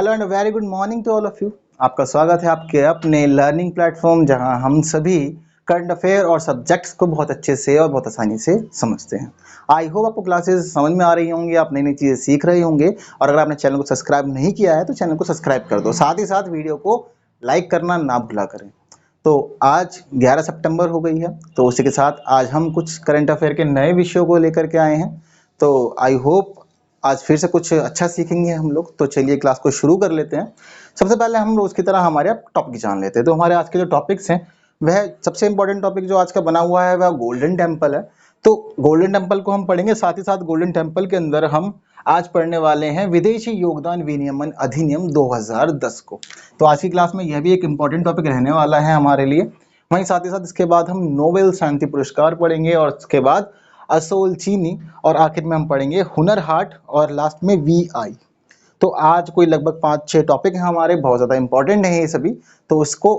Hello and very good morning to all of you. आपका स्वागत है आपके अपने लर्निंग प्लेटफॉर्म जहां हम सभी करंट अफेयर और सब्जेक्ट्स को बहुत अच्छे से और बहुत आसानी से समझते हैं। आई होप आपको क्लासेस समझ में आ रही होंगी, आप नई नई चीज़ें सीख रहे होंगे। और अगर आपने चैनल को सब्सक्राइब नहीं किया है तो चैनल को सब्सक्राइब कर दो, साथ ही साथ वीडियो को लाइक करना ना भूला करें। तो आज 11 सितंबर हो गई है, तो उसी के साथ आज हम कुछ करंट अफेयर के नए विषयों को लेकर के आए हैं। तो आई होप आज फिर से कुछ अच्छा सीखेंगे हम लोग। तो चलिए क्लास को शुरू कर लेते हैं। सबसे पहले हम रोज की तरह हमारे टॉपिक जान लेते हैं। तो हमारे आज के जो टॉपिक्स हैं, वह सबसे इंपॉर्टेंट टॉपिक जो आज का बना हुआ है वह गोल्डन टेम्पल है। तो गोल्डन टेम्पल को हम पढ़ेंगे, साथ ही साथ गोल्डन टेम्पल के अंदर हम आज पढ़ने वाले हैं विदेशी योगदान विनियमन अधिनियम 2010 को। तो आज की क्लास में यह भी एक इम्पॉर्टेंट टॉपिक रहने वाला है हमारे लिए। वहीं साथ ही साथ इसके बाद हम नोबेल शांति पुरस्कार पढ़ेंगे, और उसके बाद असोल चीनी, और आखिर में हम पढ़ेंगे हुनर हाट, और लास्ट में VI। तो आज कोई लगभग 5-6 टॉपिक हैं हमारे, बहुत ज़्यादा इंपॉर्टेंट हैं ये सभी। तो इसको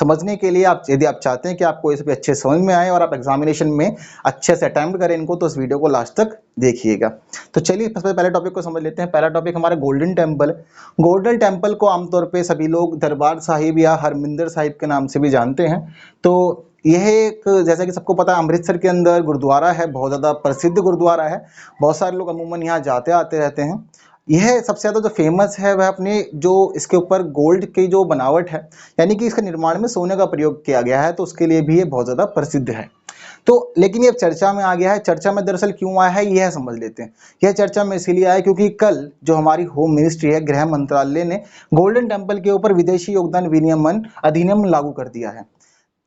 समझने के लिए आप, यदि आप चाहते हैं कि आपको ये सभी अच्छे समझ में आए और आप एग्जामिनेशन में अच्छे से अटेम्प्ट करें इनको, तो इस वीडियो को लास्ट तक देखिएगा। तो चलिए सबसे पहले टॉपिक को समझ लेते हैं। पहला टॉपिक हमारा गोल्डन टेम्पल। गोल्डन टेम्पल को आमतौर पर सभी लोग दरबार साहिब या हरमिंदर साहिब के नाम से भी जानते हैं। तो यह एक, जैसा कि सबको पता है, अमृतसर के अंदर गुरुद्वारा है, बहुत ज़्यादा प्रसिद्ध गुरुद्वारा है। बहुत सारे लोग अमूमन यहाँ जाते आते रहते हैं। यह सबसे ज़्यादा जो फेमस है वह अपने जो इसके ऊपर गोल्ड की जो बनावट है, यानी कि इसके निर्माण में सोने का प्रयोग किया गया है, तो उसके लिए भी ये बहुत ज़्यादा प्रसिद्ध है। तो लेकिन ये चर्चा में आ गया है। चर्चा में दरअसल क्यों आया है यह समझ लेते हैं। यह चर्चा में इसीलिए आया क्योंकि कल जो हमारी होम मिनिस्ट्री है, गृह मंत्रालय ने गोल्डन टेम्पल के ऊपर विदेशी योगदान विनियमन अधिनियम लागू कर दिया है।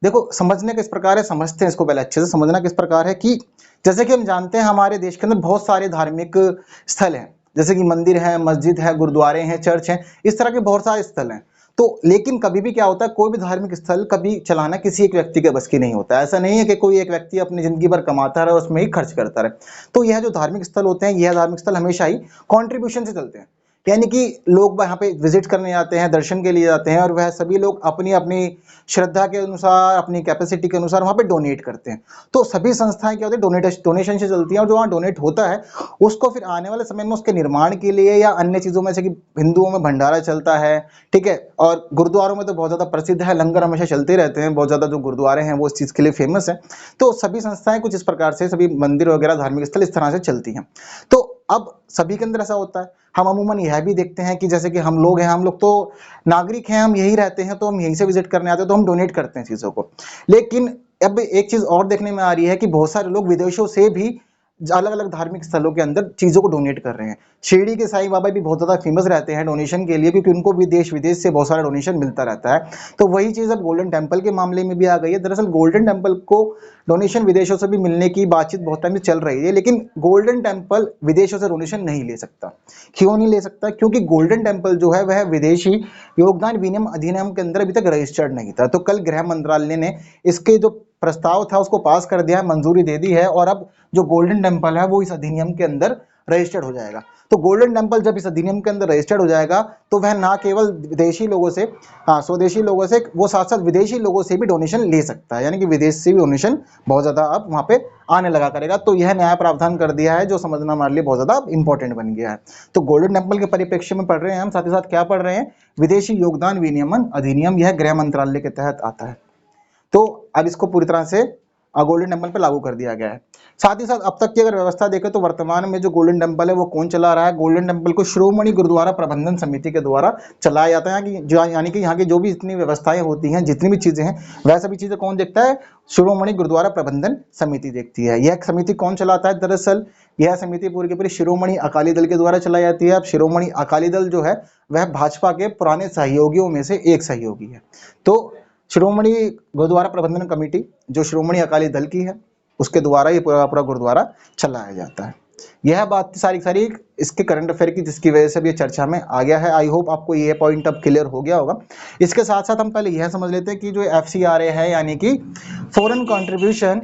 देखो, समझने किस प्रकार है, समझते हैं इसको। पहले अच्छे से समझना किस प्रकार है कि जैसे कि हम जानते हैं हमारे देश के अंदर बहुत सारे धार्मिक स्थल हैं, जैसे कि मंदिर है, मस्जिद है, गुरुद्वारे हैं, चर्च हैं, इस तरह के बहुत सारे स्थल हैं। तो लेकिन कभी भी क्या होता है, कोई भी धार्मिक स्थल कभी चलाना किसी एक व्यक्ति के बस की नहीं होता है। ऐसा नहीं है कि कोई एक व्यक्ति अपनी जिंदगी भर कमाता रहे, उसमें ही खर्च करता रहे। तो यह जो धार्मिक स्थल होते हैं, यह धार्मिक स्थल हमेशा ही कॉन्ट्रीब्यूशन से चलते हैं, यानी कि लोग वहाँ पे विजिट करने आते हैं, दर्शन के लिए जाते हैं, और वह सभी लोग अपनी अपनी श्रद्धा के अनुसार, अपनी कैपेसिटी के अनुसार वहाँ पे डोनेट करते हैं। तो सभी संस्थाएं क्या होती है, डोनेशन से चलती हैं, और जो वहाँ डोनेट होता है उसको फिर आने वाले समय में उसके निर्माण के लिए या अन्य चीज़ों में, जैसे कि हिंदुओं में भंडारा चलता है, ठीक है, और गुरुद्वारों में तो बहुत ज़्यादा प्रसिद्ध है, लंगर हमेशा चलते रहते हैं, बहुत ज़्यादा जो गुरुद्वारे हैं वो इस चीज़ के लिए फेमस है। तो सभी संस्थाएं कुछ इस प्रकार से, सभी मंदिर वगैरह धार्मिक स्थल इस तरह से चलती हैं। तो अब सभी के अंदर ऐसा होता है। हम अमूमन यह भी देखते हैं कि जैसे कि हम लोग हैं, हम लोग तो नागरिक हैं, हम यही रहते हैं, तो हम यहीं से विजिट करने आते हैं, तो हम डोनेट करते हैं चीज़ों को। लेकिन अब एक चीज़ और देखने में आ रही है कि बहुत सारे लोग विदेशों से भी अलग अलग धार्मिक स्थलों के अंदर चीज़ों को डोनेट कर रहे हैं। शिरडी के साईं बाबा भी बहुत ज़्यादा फेमस रहते हैं डोनेशन के लिए, क्योंकि उनको भी देश विदेश से बहुत सारा डोनेशन मिलता रहता है। तो वही चीज़ अब गोल्डन टेम्पल के मामले में भी आ गई है। दरअसल गोल्डन टेम्पल को डोनेशन विदेशों से भी मिलने की बातचीत बहुत टाइम से चल रही है, लेकिन गोल्डन टेम्पल विदेशों से डोनेशन नहीं ले सकता। क्यों नहीं ले सकता? क्योंकि गोल्डन टेम्पल जो है वह विदेशी योगदान विनियम अधिनियम के अंदर अभी तक रजिस्टर्ड नहीं था। तो कल गृह मंत्रालय ने इसके जो प्रस्ताव था उसको पास कर दिया है, मंजूरी दे दी है, और अब जो गोल्डन टेम्पल है वो इस अधिनियम के अंदर रजिस्टर्ड हो जाएगा। तो गोल्डन टेम्पल जब इस अधिनियम के अंदर रजिस्टर्ड हो जाएगा तो वह ना केवल विदेशी लोगों से, स्वदेशी लोगों से, वो साथ साथ विदेशी लोगों से भी डोनेशन ले सकता है, यानी कि विदेश से भी डोनेशन बहुत ज़्यादा अब वहाँ पे आने लगा करेगा। तो यह नया प्रावधान कर दिया है जो समझना हमारे लिए बहुत ज़्यादा इंपॉर्टेंट बन गया है। तो गोल्डन टेम्पल के परिप्रेक्ष्य में पढ़ रहे हैं हम, साथ ही साथ क्या पढ़ रहे हैं, विदेशी योगदान विनियमन अधिनियम, यह गृह मंत्रालय के तहत आता है। तो अब इसको पूरी तरह से गोल्डन टेम्पल पे लागू कर दिया गया है। साथ ही साथ अब तक की अगर व्यवस्था देखें तो वर्तमान में जो गोल्डन टेम्पल है वो कौन चला रहा है? गोल्डन टेम्पल को श्रोमणी गुरुद्वारा प्रबंधन समिति के द्वारा चलाया जाता है, यानी कि यहाँ की जो भी जितनी व्यवस्थाएं होती हैं, जितनी भी चीजें हैं, वह सभी चीजें कौन देखता है? श्रोमणी गुरुद्वारा प्रबंधन समिति देखती है। यह समिति कौन चलाता है? दरअसल यह समिति पूरी की पूरी शिरोमणि अकाली दल के द्वारा चलाई जाती है। अब शिरोमणि अकाली दल जो है वह भाजपा के पुराने सहयोगियों में से एक सहयोगी है। तो श्रोमणी गुरुद्वारा प्रबंधन कमेटी जो श्रोमणी अकाली दल की है, उसके द्वारा ये पूरा पूरा गुरुद्वारा चलाया जाता है। यह बात सारी इसके करंट अफेयर की, जिसकी वजह से भी चर्चा में आ गया है। आई होप आपको ये पॉइंट अब क्लियर हो गया होगा। इसके साथ साथ हम पहले यह समझ लेते हैं कि जो FCRA है, यानी कि फॉरेन कंट्रीब्यूशन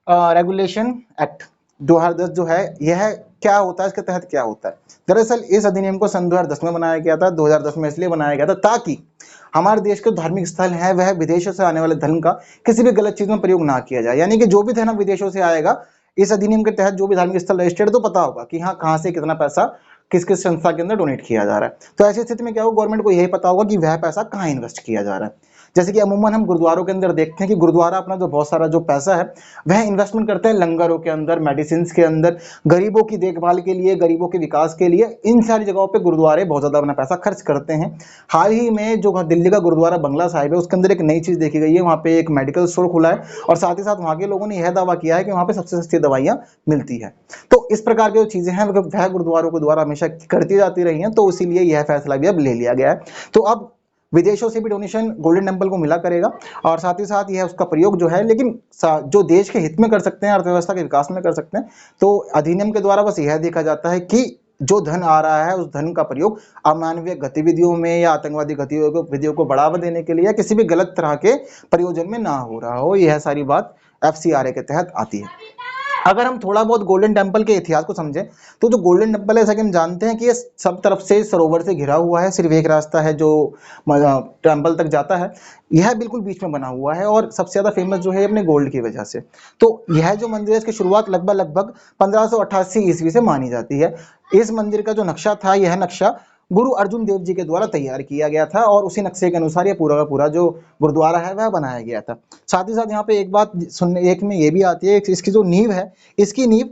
रेगुलेशन एक्ट 2010 जो है, यह क्या होता है, इसके तहत क्या होता है? दरअसल इस अधिनियम को सन 2010 में बनाया गया था। 2010 में इसलिए बनाया गया था ताकि हमारे देश के धार्मिक स्थल है वह विदेशों से आने वाले धन का किसी भी गलत चीज में प्रयोग ना किया जाए। यानी कि जो भी धन विदेशों से आएगा, इस अधिनियम के तहत जो भी धार्मिक स्थल रजिस्टर्ड, तो पता होगा कि हाँ कहाँ से कितना पैसा किस किस संस्था के अंदर डोनेट किया जा रहा है। तो ऐसी स्थिति में क्या होगा, गवर्नमेंट को यही पता होगा कि वह पैसा कहाँ इन्वेस्ट किया जा रहा है। जैसे कि अमूमन हम गुरुद्वारों के अंदर देखते हैं कि गुरुद्वारा अपना जो बहुत सारा जो पैसा है वह इन्वेस्टमेंट करते हैं लंगरों के अंदर, मेडिसिन के अंदर, गरीबों की देखभाल के लिए, गरीबों के विकास के लिए, इन सारी जगहों पे गुरुद्वारे बहुत ज्यादा अपना पैसा खर्च करते हैं। हाल ही में जो दिल्ली का गुरुद्वारा बंगला साहिब है उसके अंदर एक नई चीज देखी गई है, वहाँ पे एक मेडिकल स्टोर खुला है और साथ ही साथ वहाँ के लोगों ने यह दावा किया है कि वहाँ पे सबसे सस्ती दवाइयाँ मिलती है। तो इस प्रकार की जो चीजें हैं वह गुरुद्वारों के द्वारा हमेशा करती जाती रही हैं, तो इसीलिए यह फैसला भी अब ले लिया गया है। तो अब विदेशों से भी डोनेशन गोल्डन टेम्पल को मिला करेगा और साथ ही साथ यह उसका प्रयोग जो है, लेकिन जो देश के हित में कर सकते हैं, अर्थव्यवस्था के विकास में कर सकते हैं। तो अधिनियम के द्वारा बस यह देखा जाता है कि जो धन आ रहा है उस धन का प्रयोग अमानवीय गतिविधियों में या आतंकवादी गतिविधियों को बढ़ावा देने के लिए या किसी भी गलत तरह के प्रयोजन में ना हो रहा हो। यह सारी बात FCRA के तहत आती है। अगर हम थोड़ा बहुत गोल्डन टेम्पल के इतिहास को समझें तो जो गोल्डन टेम्पल है, जैसा कि हम जानते हैं कि ये सब तरफ से सरोवर से घिरा हुआ है, सिर्फ एक रास्ता है जो टेम्पल तक जाता है, यह बिल्कुल बीच में बना हुआ है और सबसे ज्यादा फेमस जो है अपने गोल्ड की वजह से। तो यह जो मंदिर है इसकी शुरुआत लगभग 1588 ईस्वी से मानी जाती है। इस मंदिर का जो नक्शा था, यह नक्शा गुरु अर्जुन देव जी के द्वारा तैयार किया गया था और उसी नक्शे के अनुसार ये पूरा का पूरा जो गुरुद्वारा है वह बनाया गया था। साथ ही साथ यहाँ पे एक बात सुनने एक में ये भी आती है, इसकी जो नींव है, इसकी नींव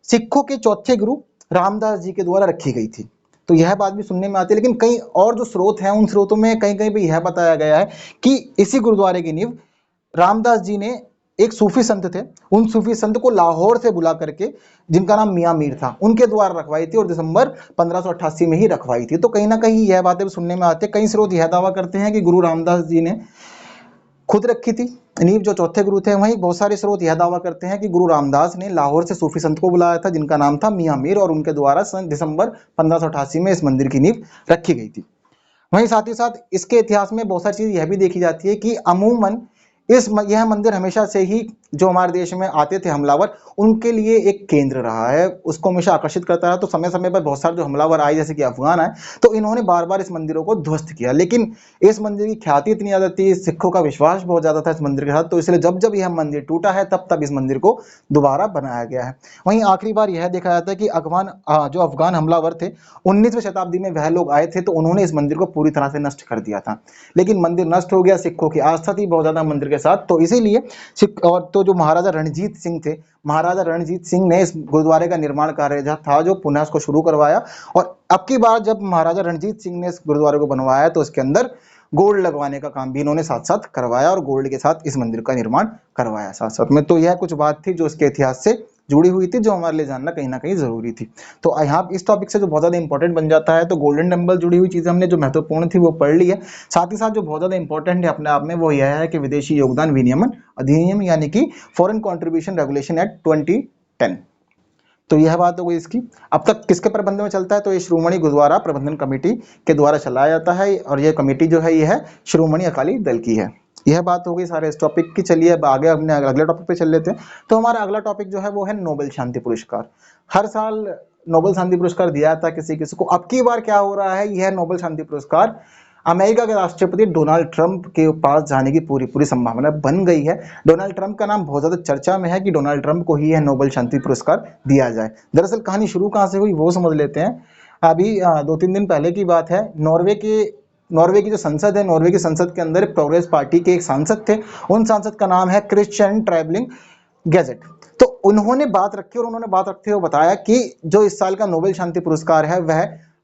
सिखों के चौथे गुरु रामदास जी के द्वारा रखी गई थी। तो यह बात भी सुनने में आती है, लेकिन कई और जो स्रोत हैं उन स्रोतों में कहीं कहीं पे यह बताया गया है कि इसी गुरुद्वारे की नींव रामदास जी ने एक सूफी संत थे, उन सूफी संत को लाहौर से बुला करके, जिनका नाम मियां मीर था, उनके द्वारा रखवाई थी और दिसंबर 1588 में ही रखवाई थी। तो कहीं ना कहीं यह बातें सुनने में आती है। कई स्रोत यह दावा करते हैं कि गुरु रामदास जी ने खुद रखी थी नींव, जो चौथे गुरु थे। वहीं बहुत सारे स्रोत यह दावा करते हैं कि गुरु रामदास ने लाहौर से सूफी संत को बुलाया था जिनका नाम था मियां मीर और उनके द्वारा सन दिसंबर 1588 में इस मंदिर की नींव रखी गई थी। वहीं साथ ही साथ इसके इतिहास में बहुत सारी चीज यह भी देखी जाती है कि अमूमन यह मंदिर हमेशा से ही जो हमारे देश में आते थे हमलावर, उनके लिए एक केंद्र रहा है, उसको हमेशा आकर्षित करता रहा। तो समय समय पर बहुत सारे जो हमलावर आए, जैसे कि अफगान आए, तो इन्होंने बार बार इस मंदिरों को ध्वस्त किया। लेकिन इस मंदिर की ख्याति इतनी ज्यादा थी, सिखों का विश्वास बहुत ज्यादा था इस मंदिर के साथ, तो इसलिए जब जब यह मंदिर टूटा है तब तब इस मंदिर को दोबारा बनाया गया है। वहीं आखिरी बार यह देखा जाता है कि जो अफगान हमलावर थे 19वीं शताब्दी में वह लोग आए थे, तो उन्होंने इस मंदिर को पूरी तरह से नष्ट कर दिया था। लेकिन मंदिर नष्ट हो गया, सिखों की आस्था थी बहुत ज्यादा मंदिर के साथ, तो इसीलिए सिख और तो जो महाराजा रणजीत सिंह थे, महाराजा रणजीत सिंह ने इस गुरुद्वारे का निर्माण कार्य था जो पुनः उसको शुरू करवाया। और अब की बार जब महाराजा रणजीत सिंह ने इस गुरुद्वारे को बनवाया तो इसके अंदर गोल्ड लगवाने का काम भी इन्होंने साथ साथ करवाया और गोल्ड के साथ इस मंदिर का निर्माण करवाया साथ साथ में। तो यह कुछ बात थी जो इसके इतिहास से जुड़ी हुई थी, जो हमारे लिए जानना कहीं ना कहीं जरूरी थी। तो यहाँ इस टॉपिक से जो बहुत ज्यादा इंपॉर्टेंट बन जाता है, तो गोल्डन टेम्पल जुड़ी हुई चीजें हमने जो महत्वपूर्ण थी वो पढ़ ली है। साथ ही साथ जो बहुत ज्यादा इंपॉर्टेंट है अपने आप में वो यह है कि विदेशी योगदान विनियमन अधिनियम यानी कि फॉरेन कॉन्ट्रीब्यूशन रेगुलेशन एक्ट 2010। तो यह बात हो गई इसकी। अब तक किसके प्रबंध में चलता है, तो ये श्रोमणी गुरुद्वारा प्रबंधन कमेटी के द्वारा चलाया जाता है और यह कमेटी जो है यह है श्रोमणी अकाली दल की है। यह बात हो गई सारे इस टॉपिक की। चलिए अब आगे अपने अगले टॉपिक पे चल लेते हैं। तो हमारा अगला टॉपिक जो है वो है नोबेल शांति पुरस्कार। हर साल नोबेल शांति पुरस्कार दिया जाता है किसी किसी को। अब की बार क्या हो रहा है, यह नोबेल शांति पुरस्कार अमेरिका के राष्ट्रपति डोनाल्ड ट्रंप के पास जाने की पूरी संभावना बन गई है। डोनाल्ड ट्रंप का नाम बहुत ज्यादा चर्चा में है कि डोनाल्ड ट्रंप को ही यह नोबेल शांति पुरस्कार दिया जाए। दरअसल कहानी शुरू कहां से हुई वो समझ लेते हैं। अभी 2-3 दिन पहले की बात है। नॉर्वे की जो संसद है, नॉर्वे की संसद के अंदर प्रोग्रेस पार्टी के एक सांसद थे। उन सांसद का नाम है क्रिश्चियन ट्राइबलिंग गैजेट। तो उन्होंने बात रखी और उन्होंने बात रखते हुए बताया कि जो इस साल का नोबेल शांति पुरस्कार है वह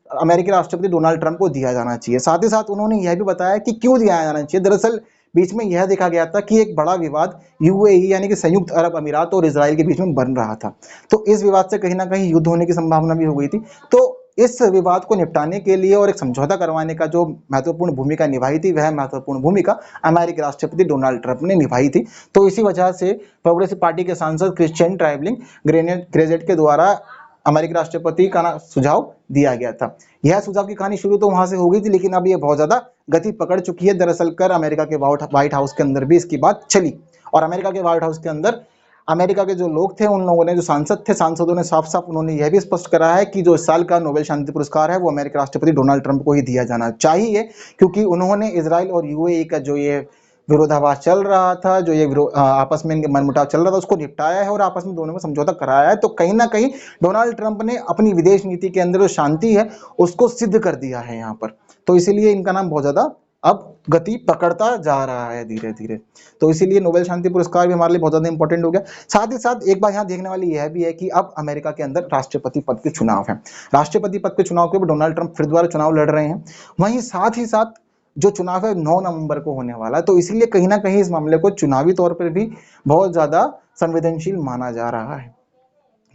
अमेरिकी राष्ट्रपति डोनाल्ड ट्रंप को दिया जाना चाहिए। साथ ही साथ उन्होंने यह भी बताया कि क्यों दिया जाना चाहिए। दरअसल बीच में यह देखा गया था कि एक बड़ा विवाद यूएई यानी कि संयुक्त अरब अमीरात और इजराइल के बीच में बन रहा था। तो इस विवाद से कहीं ना कहीं युद्ध होने की संभावना भी हो गई थी। तो इस विवाद को निपटाने के लिए और एक समझौता करवाने का जो महत्वपूर्ण भूमिका निभाई थी, वह महत्वपूर्ण भूमिका अमेरिकी राष्ट्रपति डोनाल्ड ट्रंप ने निभाई थी। तो इसी वजह से प्रोग्रेसिव पार्टी के सांसद क्रिश्चियन ट्राइबलिंग ग्रेजेट के द्वारा अमेरिकी राष्ट्रपति का सुझाव दिया गया था। यह सुझाव की कहानी शुरू तो वहां से हो गई थी, लेकिन अब यह बहुत ज्यादा गति पकड़ चुकी है। दरअसल कर अमेरिका के व्हाइट हाउस के अंदर भी इसकी बात चली और अमेरिका के व्हाइट हाउस के अंदर अमेरिका के जो लोग थे, उन लोगों ने, जो सांसदों ने साफ साफ उन्होंने यह भी स्पष्ट करा है कि जो इस साल का नोबेल शांति पुरस्कार है वो अमेरिकी राष्ट्रपति डोनाल्ड ट्रंप को ही दिया जाना चाहिए, क्योंकि उन्होंने इजराइल और यूएई का जो ये विरोधाभास चल रहा था, जो ये आपस में इनके मनमुटाव चल रहा था, उसको निपटाया है और आपस में दोनों में समझौता कराया है। तो कहीं ना कहीं डोनाल्ड ट्रंप ने अपनी विदेश नीति के अंदर जो शांति है उसको सिद्ध कर दिया है यहाँ पर। तो इसीलिए इनका नाम बहुत ज्यादा अब गति पकड़ता जा रहा है धीरे धीरे। तो इसीलिए नोबेल शांति पुरस्कार भी हमारे लिए बहुत ज्यादा इंपॉर्टेंट हो गया। साथ ही साथ एक बात यहाँ देखने वाली यह भी है कि अब अमेरिका के अंदर राष्ट्रपति पद के चुनाव है। राष्ट्रपति पद के चुनाव के ऊपर डोनाल्ड ट्रंप फिर दोबारा चुनाव लड़ रहे हैं। वहीं साथ ही साथ जो चुनाव है 9 नवंबर को होने वाला है। तो इसीलिए कहीं ना कहीं इस मामले को चुनावी तौर पर भी बहुत ज्यादा संवेदनशील माना जा रहा है।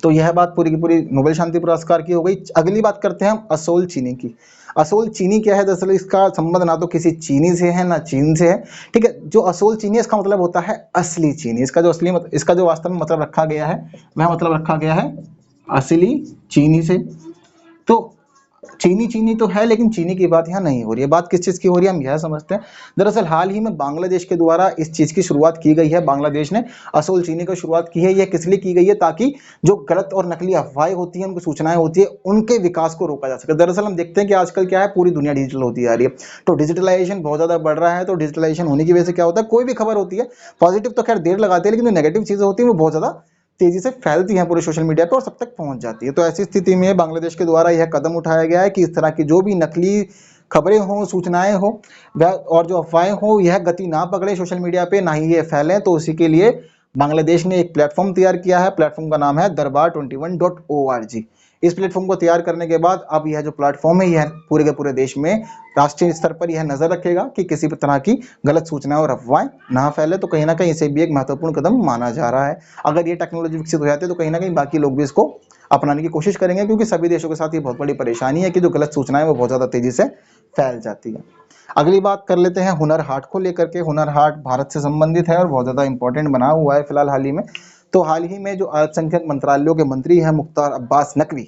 तो यह बात पूरी की पूरी नोबेल शांति पुरस्कार की हो गई। अगली बात करते हैं हम असोल चीनी की। असोल चीनी क्या है? दरअसल इसका संबंध ना तो किसी चीनी से है ना चीन से है। ठीक है, जो असोल चीनी इसका मतलब होता है असली चीनी। इसका जो वास्तव में मतलब रखा गया है वह मतलब रखा गया है असली चीनी से। तो चीनी चीनी तो है, लेकिन चीनी की बात यहाँ नहीं हो रही है। बात किस चीज की हो रही है हम यह समझते हैं। दरअसल हाल ही में बांग्लादेश के द्वारा इस चीज की शुरुआत की गई है। बांग्लादेश ने असोल चीनी की शुरुआत की है। यह किस लिए की गई है? ताकि जो गलत और नकली अफवाहें होती हैं, उनकी सूचनाएं होती है, उनके विकास को रोका जा सके। दरअसल हम देखते हैं कि आजकल क्या है, पूरी दुनिया डिजिटल होती जा रही है। तो डिजिटलाइजेशन बहुत ज्यादा बढ़ रहा है। तो डिजिटलाइजेशन होने की वजह से क्या होता है, कोई भी खबर होती है, पॉजिटिव तो खैर देर लगाते हैं, लेकिन जो नेगेटिव चीजें होती है वो बहुत ज्यादा तेजी से फैलती हैं पूरे सोशल मीडिया पर और सब तक पहुंच जाती है। तो ऐसी स्थिति में बांग्लादेश के द्वारा यह कदम उठाया गया है कि इस तरह की जो भी नकली खबरें हों, सूचनाएं हो और जो अफवाहें हो, यह गति ना पकड़े सोशल मीडिया पे, ना ही ये फैलें। तो उसी के लिए बांग्लादेश ने एक प्लेटफॉर्म तैयार किया है। प्लेटफॉर्म का नाम है darbar21.org। इस प्लेटफॉर्म को तैयार करने के बाद अब यह जो प्लेटफॉर्म है यह पूरे के पूरे देश में राष्ट्रीय स्तर पर यह नजर रखेगा कि किसी भी तरह की गलत सूचनाएं और अफवाहें ना फैले। तो कहीं ना कहीं इसे भी एक महत्वपूर्ण कदम माना जा रहा है। अगर ये टेक्नोलॉजी विकसित हो जाती है तो कहीं ना कहीं बाकी लोग भी इसको अपनाने की कोशिश करेंगे, क्योंकि सभी देशों के साथ ये बहुत बड़ी परेशानी है कि जो गलत सूचनाएं वो बहुत ज्यादा तेजी से फैल जाती है। अगली बात कर लेते हैं हुनर हाट को लेकर के। हुनर हाट भारत से संबंधित है और बहुत ज्यादा इंपॉर्टेंट बना हुआ है फिलहाल हाल ही में। तो हाल ही में जो अल्पसंख्यक मंत्रालयों के मंत्री हैं मुख्तार अब्बास नकवी,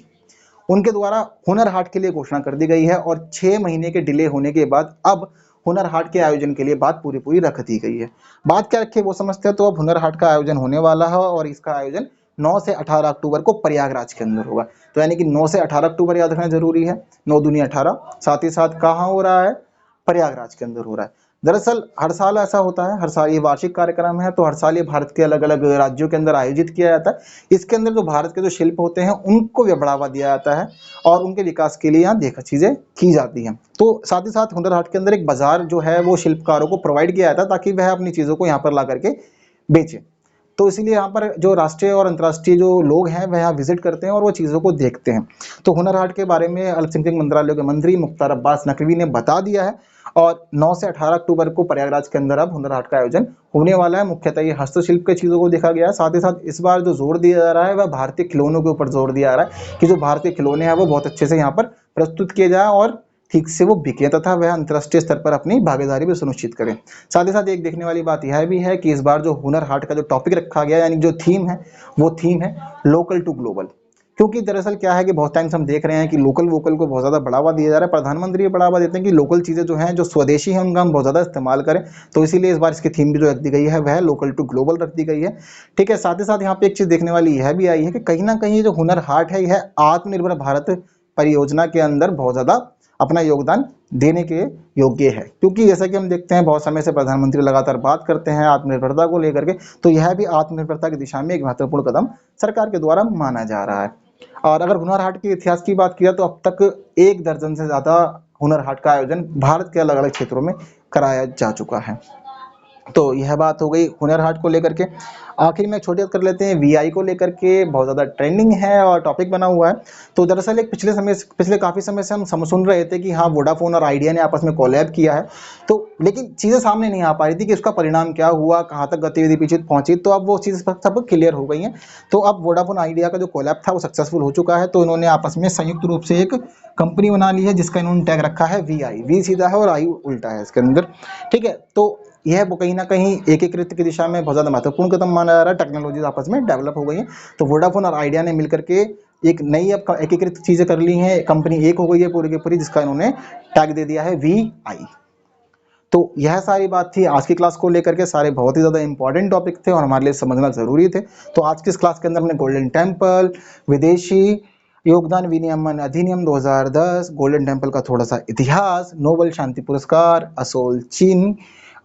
उनके द्वारा हुनर हाट के लिए घोषणा कर दी गई है और 6 महीने के डिले होने के बाद अब हुनर हाट के आयोजन के लिए बात पूरी पूरी रख दी गई है। बात क्या रखी है वो समझते हैं। तो अब हुनर हाट का आयोजन होने वाला है और इसका आयोजन 9 से 18 अक्टूबर को प्रयागराज के अंदर होगा। तो यानी कि 9 से 18 अक्टूबर याद रखना जरूरी है। 9 दूनी 18। साथ ही साथ कहाँ हो रहा है? प्रयागराज के अंदर हो रहा है। दरअसल हर साल ऐसा होता है, हर साल ये वार्षिक कार्यक्रम है। तो हर साल ये भारत के अलग अलग राज्यों के अंदर आयोजित किया जाता है। इसके अंदर जो भारत के जो शिल्प होते हैं उनको भी बढ़ावा दिया जाता है और उनके विकास के लिए यहाँ देखा चीजें की जाती हैं। तो साथ ही साथ हुनर हाट के अंदर एक बाजार जो है वो शिल्पकारों को प्रोवाइड किया जाता है ताकि वह अपनी चीजों को यहाँ पर ला करके बेचे। तो इसीलिए यहाँ पर जो राष्ट्रीय और अंतर्राष्ट्रीय जो लोग हैं वह यहाँ विजिट करते हैं और वो चीज़ों को देखते हैं। तो हुनर हाट के बारे में अल्पसंख्यक मंत्रालय के मंत्री मुख्तार अब्बास नकवी ने बता दिया है और 9 से 18 अक्टूबर को प्रयागराज के अंदर अब हुनर हाट का आयोजन होने वाला है। मुख्यतः ये हस्तशिल्प के चीज़ों को देखा गया है। साथ ही साथ इस बार जो जोर दिया जा रहा है वह भारतीय खिलौनों के ऊपर जोर दिया जा रहा है कि जो भारतीय खिलौने हैं वो बहुत अच्छे से यहाँ पर प्रस्तुत किए जाए और ठीक से वो बिके तथा वह अंतर्राष्ट्रीय स्तर पर अपनी भागीदारी भी सुनिश्चित करें। साथ ही साथ एक देखने वाली बात यह भी है कि इस बार जो हुनर हाट का जो टॉपिक रखा गया यानी जो थीम है वो थीम है लोकल टू ग्लोबल। क्योंकि दरअसल क्या है कि बहुत टाइम से हम देख रहे हैं कि लोकल वोकल को बहुत ज़्यादा बढ़ावा दिया जा रहा है। प्रधानमंत्री ये बढ़ावा देते हैं कि लोकल चीज़ें जो हैं जो स्वदेशी हैं उनका हम बहुत ज़्यादा इस्तेमाल करें। तो इसीलिए इस बार इसकी थीम भी जो रख दी गई है वह लोकल टू ग्लोबल रख दी गई है। ठीक है, साथ ही साथ यहाँ पे एक चीज़ देखने वाली यह भी आई है कि कहीं ना कहीं ये जो हुनर हाट है यह आत्मनिर्भर भारत परियोजना के अंदर बहुत ज़्यादा अपना योगदान देने के योग्य है। क्योंकि जैसा कि हम देखते हैं बहुत समय से प्रधानमंत्री लगातार बात करते हैं आत्मनिर्भरता को लेकर के, तो यह भी आत्मनिर्भरता की दिशा में एक महत्वपूर्ण कदम सरकार के द्वारा माना जा रहा है। और अगर हुनर हाट के इतिहास की बात किया तो अब तक 1 दर्जन से ज़्यादा हुनर हाट का आयोजन भारत के अलग अलग क्षेत्रों में कराया जा चुका है। तो यह बात हो गई हुनर हाट को लेकर के। आखिर में छोटी बात कर लेते हैं वीआई को लेकर के। बहुत ज़्यादा ट्रेंडिंग है और टॉपिक बना हुआ है। तो दरअसल एक पिछले काफ़ी समय से हम सुन रहे थे कि हाँ वोडाफोन और आइडिया ने आपस में कोलैब किया है। तो लेकिन चीज़ें सामने नहीं आ पा रही थी कि उसका परिणाम क्या हुआ, कहाँ तक गतिविधि पीछे पहुंची। तो अब वो चीज़ सब क्लियर हो गई हैं। तो अब वोडाफोन आइडिया का जो कोलैब था वो सक्सेसफुल हो चुका है। तो इन्होंने आपस में संयुक्त रूप से एक कंपनी बना ली है जिसका इन्होंने टैग रखा है वीआई। वी सीधा है और आई उल्टा है इसके अंदर। ठीक है, तो यह कहीं ना कहीं एकीकृत की दिशा में बहुत ज़्यादा महत्वपूर्ण कदम माना जा रहा है। टेक्नोलॉजी आपस में डेवलप हो गई है। तो वोडाफोन और आइडिया ने मिलकर के एक नई अब एकीकृत चीज़ें कर ली हैं। कंपनी एक हो गई है पूरी की पूरी, जिसका इन्होंने टैग दे दिया है वीआई। तो यह सारी बात थी आज की क्लास को लेकर के। सारे बहुत ही ज़्यादा इंपॉर्टेंट टॉपिक थे और हमारे लिए समझना ज़रूरी थे। तो आज की इस क्लास के अंदर हमने गोल्डन टेम्पल, विदेशी योगदान विनियमन अधिनियम 2010, गोल्डन टेम्पल का थोड़ा सा इतिहास, नोबेल शांति पुरस्कार, असोल चीन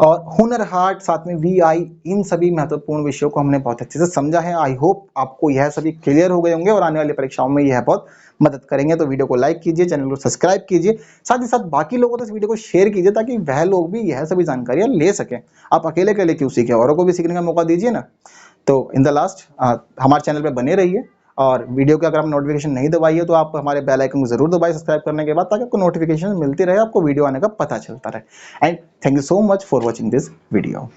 और हुनर हाट, साथ में VI, इन सभी महत्वपूर्ण विषयों को हमने बहुत अच्छे से समझा है। आई होप आपको यह सभी क्लियर हो गए होंगे और आने वाली परीक्षाओं में यह बहुत मदद करेंगे। तो वीडियो को लाइक कीजिए, चैनल को सब्सक्राइब कीजिए, साथ ही साथ बाकी लोगों तक इस वीडियो को शेयर कीजिए ताकि वह लोग भी यह सभी जानकारियां ले सकें। आप अकेले अकेले क्यों सीखें, औरों को भी सीखने का मौका दीजिए ना। तो इन द लास्ट हमारे चैनल पर बने रहिए और वीडियो के अगर आप नोटिफिकेशन नहीं दबाई है तो आप हमारे बेल आइकन को जरूर दबाइए सब्सक्राइब करने के बाद, ताकि आपको नोटिफिकेशन मिलती रहे, आपको वीडियो आने का पता चलता रहे। And thank you so much for watching this video.